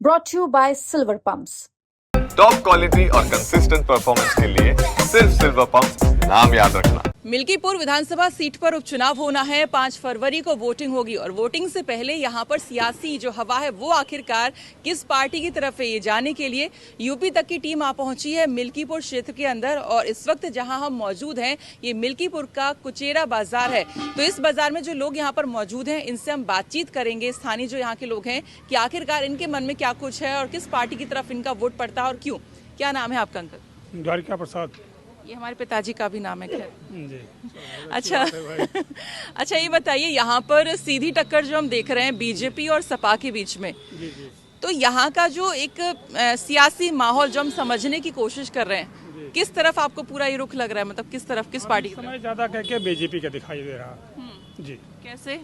brought to you by Silver Pumps. Top quality और consistent performance के लिए सिर्फ सिल्वर पंप्स नाम याद रखना। मिल्कीपुर विधानसभा सीट पर उपचुनाव होना है। 5 फरवरी को वोटिंग होगी और वोटिंग से पहले यहां पर सियासी जो हवा है वो आखिरकार किस पार्टी की तरफ है, ये जानने के लिए यूपी तक की टीम आ पहुंची है मिल्कीपुर क्षेत्र के अंदर। और इस वक्त जहां हम मौजूद हैं ये मिल्कीपुर का कुचेरा बाजार है। तो इस बाजार में जो लोग यहाँ पर मौजूद हैं इनसे हम बातचीत करेंगे, स्थानीय जो यहाँ के लोग हैं, कि आखिरकार इनके मन में क्या कुछ है और किस पार्टी की तरफ इनका वोट पड़ता है और क्यों। क्या नाम है आपका अंकल? द्वारिका प्रसाद। ये हमारे पिताजी का भी नाम है। खैर जी। अच्छा अच्छा, ये बताइए यहाँ पर सीधी टक्कर जो हम देख रहे हैं बीजेपी और सपा के बीच में, जी जी। तो यहाँ का जो एक सियासी माहौल जो हम समझने की कोशिश कर रहे हैं, किस तरफ आपको पूरा ये रुख लग रहा है, मतलब किस तरफ, किस पार्टी की समय ज्यादा कह के बीजेपी का दिखाई दे रहा। जी। कैसे?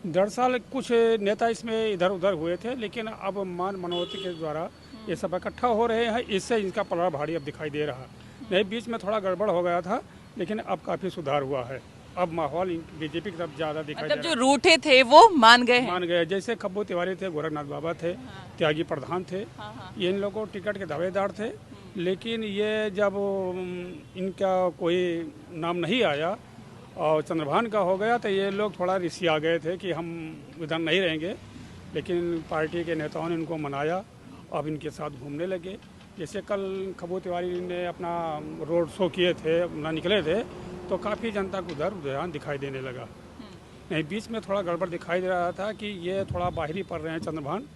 दरअसल कुछ नेता इसमें इधर उधर हुए थे, लेकिन अब मनोवती के द्वारा ये सब इकट्ठा हो रहे हैं, इससे इनका पलड़ा भारी अब दिखाई दे रहा। नहीं, बीच में थोड़ा गड़बड़ हो गया था, लेकिन अब काफी सुधार हुआ है। अब माहौल बीजेपी की तरफ ज्यादा दिखाई दे मतलब रहा जो रूठे थे वो मान गए हैं। मान गए। जैसे खब्बू तिवारी थे, गोरखनाथ बाबा थे, त्यागी प्रधान थे, ये इन लोगों टिकट के दावेदार थे। लेकिन ये जब इनका कोई नाम नहीं आया और चंद्रभान का हो गया तो ये लोग थोड़ा रिसिया गए थे कि हम इधर नहीं रहेंगे। लेकिन पार्टी के नेताओं ने इनको मनाया, अब इनके साथ घूमने लगे। जैसे कल खब्बू तिवारी ने अपना रोड शो किए थे, ना निकले थे, तो काफ़ी जनता को उधर रुझान दिखाई देने लगा। नहीं, बीच में थोड़ा गड़बड़ दिखाई दे रहा था कि ये थोड़ा बाहरी पड़ रहे हैं चंद्रभान,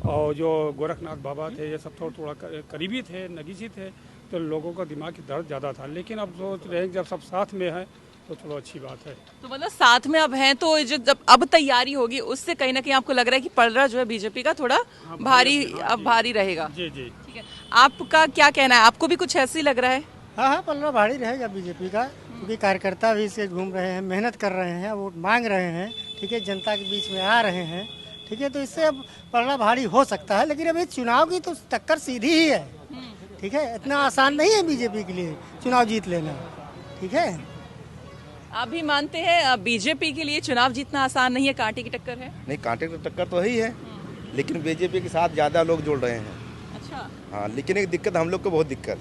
और जो गोरखनाथ बाबा थे ये सब थोड़ा करीबी थे, नगीची थे, तो लोगों का दिमाग की दर्द ज़्यादा था। लेकिन अब सोच रहे हैं जब सब साथ में है तो चलो अच्छी बात है। तो मतलब साथ में अब हैं, तो जो जब अब तैयारी होगी उससे कहीं ना कहीं आपको लग रहा है कि पलड़ा जो है बीजेपी का थोड़ा भारी, अब भारी रहेगा। जी जी। ठीक है, आपका क्या कहना है? आपको भी कुछ ऐसे ही लग रहा है? हाँ, पलड़ा भारी रहेगा बीजेपी का, क्योंकि कार्यकर्ता भी इससे घूम रहे हैं, मेहनत कर रहे हैं, वोट मांग रहे हैं, ठीक है, जनता के बीच में आ रहे हैं, ठीक है, तो इससे अब पलड़ा भारी हो सकता है। लेकिन अभी चुनाव की तो टक्कर सीधी ही है, ठीक है, इतना आसान नहीं है बीजेपी के लिए चुनाव जीत लेना, ठीक है। आप भी मानते हैं बीजेपी के लिए चुनाव जीतना आसान नहीं है, कांटे की टक्कर है? नहीं, कांटे की टक्कर तो ही है, लेकिन बीजेपी के साथ ज़्यादा लोग जुड़ रहे हैं। अच्छा। हाँ, लेकिन एक दिक्कत हम लोग को बहुत दिक्कत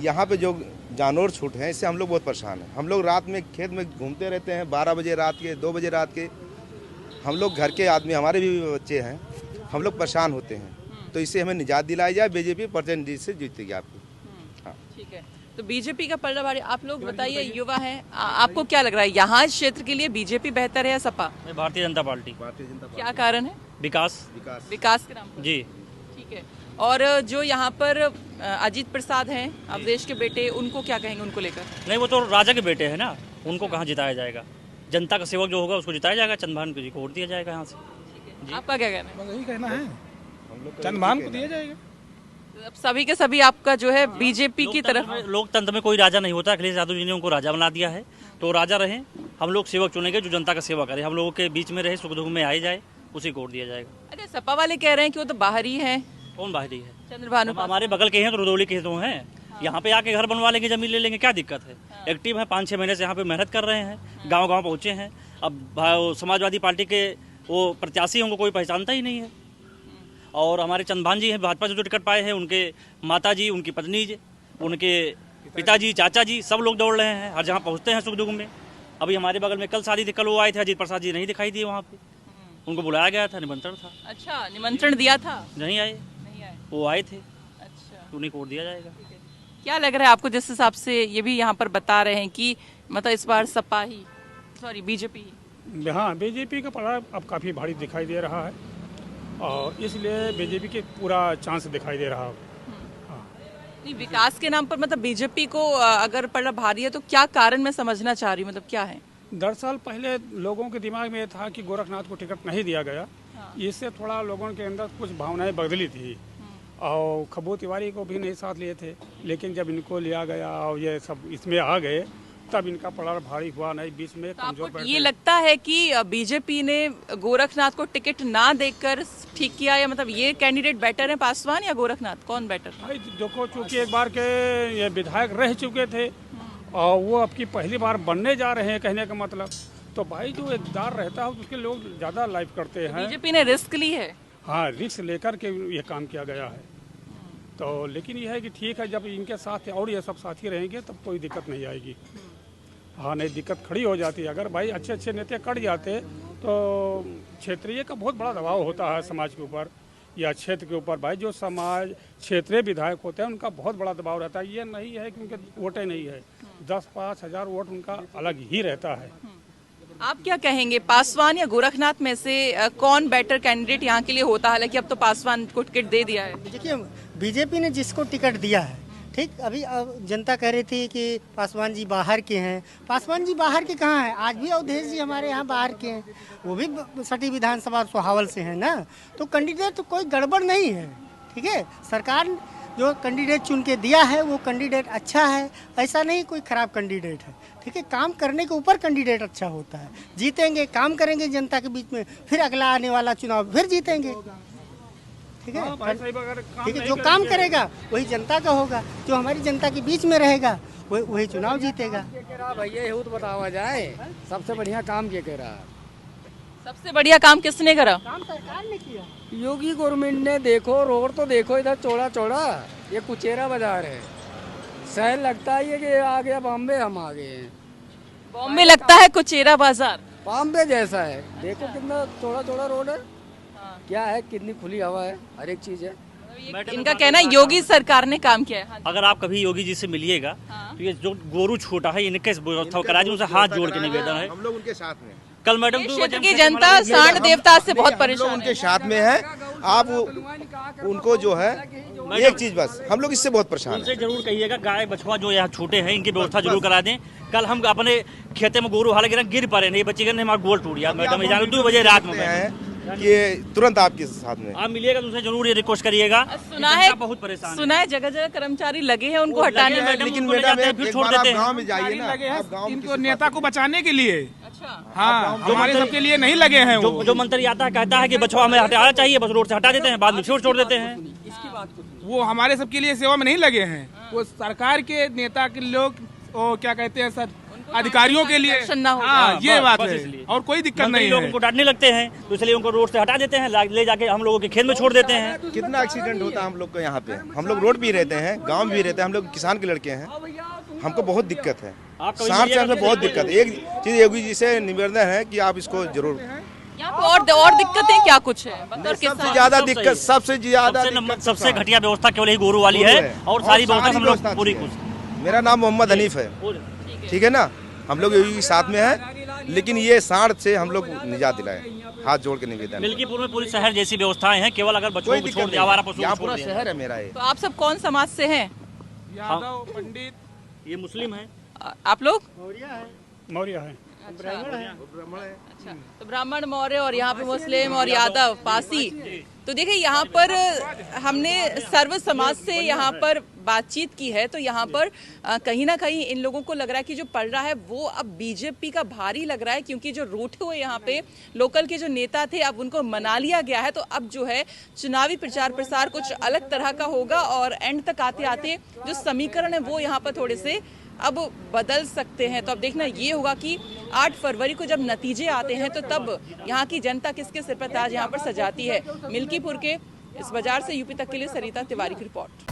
यहाँ पे जो जानवर छूट हैं इससे हम लोग बहुत परेशान हैं। हम लोग रात में खेत में घूमते रहते हैं, 12 बजे रात के, 2 बजे रात के। हम लोग घर के आदमी, हमारे भी बच्चे हैं, हम लोग परेशान होते हैं। तो इससे हमें निजात दिलाई जाए, बीजेपी % से जीतेगी आपकी। हाँ, ठीक है। तो बीजेपी का पलड़ा भारी। आप लोग बताइए, युवा हैं, आपको क्या लग रहा है यहाँ इस क्षेत्र के लिए बीजेपी बेहतर है या सपा? भारतीय जनता पार्टी। क्या कारण है? विकास के नाम पर? जी। ठीक है। और जो यहाँ पर अजीत प्रसाद हैं, अवधेश के बेटे, उनको क्या कहेंगे उनको लेकर? नहीं, वो तो राजा के बेटे हैं ना, उनको कहाँ जिताया जाएगा? जनता का सेवक जो होगा उसको जिताया जाएगा, चंद्रभान जी को वोट दिया जाएगा यहाँ से। आपका क्या कहना है? यही कहना है, चंद्रभान को दिया जाएगा। अब सभी के सभी आपका जो है बीजेपी की तरफ। लोकतंत्र में कोई राजा नहीं होता, अखिलेश यादव जी ने उनको राजा बना दिया है, तो राजा रहे। हम लोग सेवक चुनेंगे जो जनता का सेवा करे, हम लोगों के बीच में रहे, सुख दुख में आए जाए, उसी को वोट दिया जाएगा। अरे सपा वाले कह रहे हैं कि वो तो बाहरी है। कौन बाहरी है? चंद्रभानु। हमारे बगल के हैं तो रुदौली के तो हैं। यहाँ पे आके घर बनवा लेंगे, जमीन ले लेंगे, क्या दिक्कत है? एक्टिव है, 5-6 महीने से यहाँ पे मेहनत कर रहे हैं, गांव गांव पहुँचे हैं। अब समाजवादी पार्टी के वो प्रत्याशी उनको कोई पहचानता ही नहीं है। और हमारे चंद्रभान जी हैं, भाजपा से जो टिकट पाए हैं, उनके माता जी, उनकी पत्नी जी, उनके पिताजी, चाचा जी, सब लोग दौड़ रहे हैं, हर जहाँ पहुँचते हैं सुख दुख में। अभी हमारे बगल में कल शादी थी, कल वो आए थे, अजीत प्रसाद जी नहीं दिखाई दिए वहाँ पे। उनको बुलाया गया था, निमंत्रण था। अच्छा, निमंत्रण दिया था? नहीं आए, वो आए थे। अच्छा, तो उन्हें वोट दिया जाएगा। क्या लग रहा है आपको, जिस हिसाब से ये भी यहाँ पर बता रहे हैं कि मतलब इस बार सपा ही, सॉरी बीजेपी ही? हाँ, बीजेपी का पलड़ा अब काफ़ी भारी दिखाई दे रहा है, और इसलिए बीजेपी के पूरा चांस दिखाई दे रहा है। हाँ। नहीं, विकास के नाम पर मतलब बीजेपी को अगर पलड़ा भारी है तो क्या कारण मैं समझना चाह रही हूँ, मतलब क्या है? दरअसल पहले लोगों के दिमाग में ये था कि गोरखनाथ को टिकट नहीं दिया गया, इससे थोड़ा लोगों के अंदर कुछ भावनाएं बदली थी, और खब्बू तिवारी को भी नहीं साथ लिए थे। लेकिन जब इनको लिया गया और ये सब इसमें आ गए, तब इनका पलड़ा भारी हुआ नहीं, बीच में तो कमजोर आपको बैठ ये गए। लगता है कि बीजेपी ने गोरखनाथ को टिकट ना देकर ठीक किया, या मतलब ये कैंडिडेट बेटर है, पासवान या गोरखनाथ, कौन बेटर? भाई देखो, चूंकि एक बार के ये विधायक रह चुके थे और वो अब की पहली बार बनने जा रहे हैं, कहने का मतलब, तो भाई जो इकदार रहता है उसके लोग ज़्यादा लाइक करते हैं। बीजेपी ने रिस्क ली है। हाँ, रिस्क लेकर के ये काम किया गया है। तो लेकिन यह है कि ठीक है, जब इनके साथ और ये सब साथी रहेंगे तब कोई दिक्कत नहीं आएगी। हाँ, नहीं दिक्कत खड़ी हो जाती है। अगर भाई अच्छे अच्छे नेता कट जाते तो क्षेत्रीय का बहुत बड़ा दबाव होता है समाज के ऊपर या क्षेत्र के ऊपर। भाई जो समाज क्षेत्रीय विधायक होते हैं उनका बहुत बड़ा दबाव रहता है। ये नहीं है कि उनके वोटें नहीं है, 10-5 हज़ार वोट उनका अलग ही रहता है। आप क्या कहेंगे, पासवान या गोरखनाथ में से कौन बेटर कैंडिडेट यहाँ के लिए होता? हालांकि अब तो पासवान को टिकट दे दिया है। देखिए, बीजेपी ने जिसको टिकट दिया है, ठीक, अभी जनता कह रही थी कि पासवान जी बाहर के हैं। पासवान जी बाहर के कहाँ हैं? आज भी अवधेश जी हमारे यहाँ बाहर के हैं, वो भी सटी विधानसभा सोहावल से हैं ना। तो कैंडिडेट तो कोई गड़बड़ नहीं है, ठीक है। सरकार जो कैंडिडेट चुन के दिया है वो कैंडिडेट अच्छा है, ऐसा नहीं कोई खराब कैंडिडेट है, ठीक है। काम करने के ऊपर कैंडिडेट अच्छा होता है। जीतेंगे, काम करेंगे जनता के बीच में, फिर अगला आने वाला चुनाव फिर जीतेंगे, ठीक है। ठीक है, जो काम करेगा वही जनता का होगा, जो हमारी जनता के बीच में रहेगा वही चुनाव जीतेगा। भैया यही तो बतावा जाए, सबसे बढ़िया काम क्या कह रहा? सबसे बढ़िया काम किसने करा? काम सरकार ने किया, योगी गवर्नमेंट ने। देखो रोड तो देखो, इधर चौड़ा चौड़ा, ये कुचेरा बाजार है। शहर लगता है कि आ गया बॉम्बे, हम आ गए हैं। बॉम्बे लगता है कुचेरा बाजार, बॉम्बे जैसा है। देखो कितना चौड़ा चौड़ा रोड है, क्या है, कितनी खुली हवा है, हर एक चीज है। इनका कहना है योगी सरकार ने काम किया है। अगर आप कभी योगी जी से मिलिएगा तो ये जो गोरू छोटा है इनके व्यवस्था करा उनसे हाथ जोड़ के निवेदन है। हम लोग उनके साथ में, कल मैडम क्षेत्र की जनता सांड देवता से बहुत परेशान है। उनके साथ में है। आप उनको जो है एक चीज बस, हम लोग इससे बहुत परेशान उनसे हैं। जरूर कहिएगा गाय बछवा जो यहाँ छोटे हैं इनकी व्यवस्था जरूर करा दें। कल हम अपने खेते में गोरू हालांकि गिर पड़े नहीं बच्चे हमारा गोल टूट गया मैडम, 2 बजे रात में ये तुरंत आपके साथ में आप मिलिएगा तो उनसे जरूर ये रिक्वेस्ट करिएगा। सुना है बहुत परेशान सुना है जगह जगह कर्मचारी लगे हैं उनको हटाने में। लेकिन मैडम फिर एक छोड़ बार आप देते हैं। गाँव में जाइए ना, आप गाँव में इनको नेता को बचाने के लिए, अच्छा, हाँ, हमारे सबके लिए नहीं लगे हैं। जो मंत्री आता है कहता है कि बछवा हमें हटाना चाहिए, बस रोड से हटा देते हैं, बाद में छोड़ देते हैं। वो हमारे सबके लिए सेवा में नहीं लगे हैं। वो सरकार के नेता के लोग, वो क्या कहते हैं सर, अधिकारियों के लिए। हाँ, ये बात है, और कोई दिक्कत नहीं है। लोग उनको डांटने लगते हैं तो इसलिए उनको रोड से हटा देते हैं, ले जाके हम लोगों के खेत में छोड़ देते हैं। कितना एक्सीडेंट होता है हम लोग को यहाँ पे। हम लोग रोड भी रहते हैं, गांव भी रहते हैं, हम लोग किसान के लड़के हैं, हमको बहुत दिक्कत है। सांड से हमें बहुत दिक्कत है। एक चीज योगी जी से निवेदन है कि आप इसको जरूर। यहाँ पे और दिक्कतें क्या कुछ है? सबसे ज्यादा दिक्कत, सबसे घटिया व्यवस्था केवल ही गोरू वाली है, और सारी व्यवस्था हम लोग पूरी। मेरा नाम मोहम्मद हनीफ है, ठीक है ना। हम लोग योगी के साथ में है, लेकिन ये सांड से हम लोग निजात दिलाए, हाथ जोड़ के निवेदन। मिल्कीपुर में पूरी शहर जैसी व्यवस्थाएं हैं, केवल अगर बच्चों को छोड़ दिया, आवारा पशुओं को छोड़ पूरा दिया। शहर है मेरा ये। तो आप सब कौन समाज से हैं? यादव, पंडित, ये मुस्लिम है। आप लोग मौर्य है। अच्छा, तो ब्राह्मण, मौर्य और यहाँ पे मुस्लिम और यादव, पासी। तो देखिए यहाँ पर हमने सर्व समाज से यहाँ पर बातचीत की है, तो यहाँ पर कहीं ना कहीं इन लोगों को लग रहा है कि जो पड़ रहा है वो अब बीजेपी का भारी लग रहा है, क्योंकि जो रूठे हुए यहाँ पे लोकल के जो नेता थे अब उनको मना लिया गया है। तो अब जो है चुनावी प्रचार प्रसार कुछ अलग तरह का होगा, और एंड तक आते आते जो समीकरण है वो यहाँ पर थोड़े से अब बदल सकते हैं। तो अब देखना ये होगा कि 8 फरवरी को जब नतीजे आते हैं तो तब यहाँ की जनता किसके सिर पर ताज यहाँ पर सजाती है। मिल्कीपुर के इस बाजार से यूपी तक के लिए सरिता तिवारी की रिपोर्ट।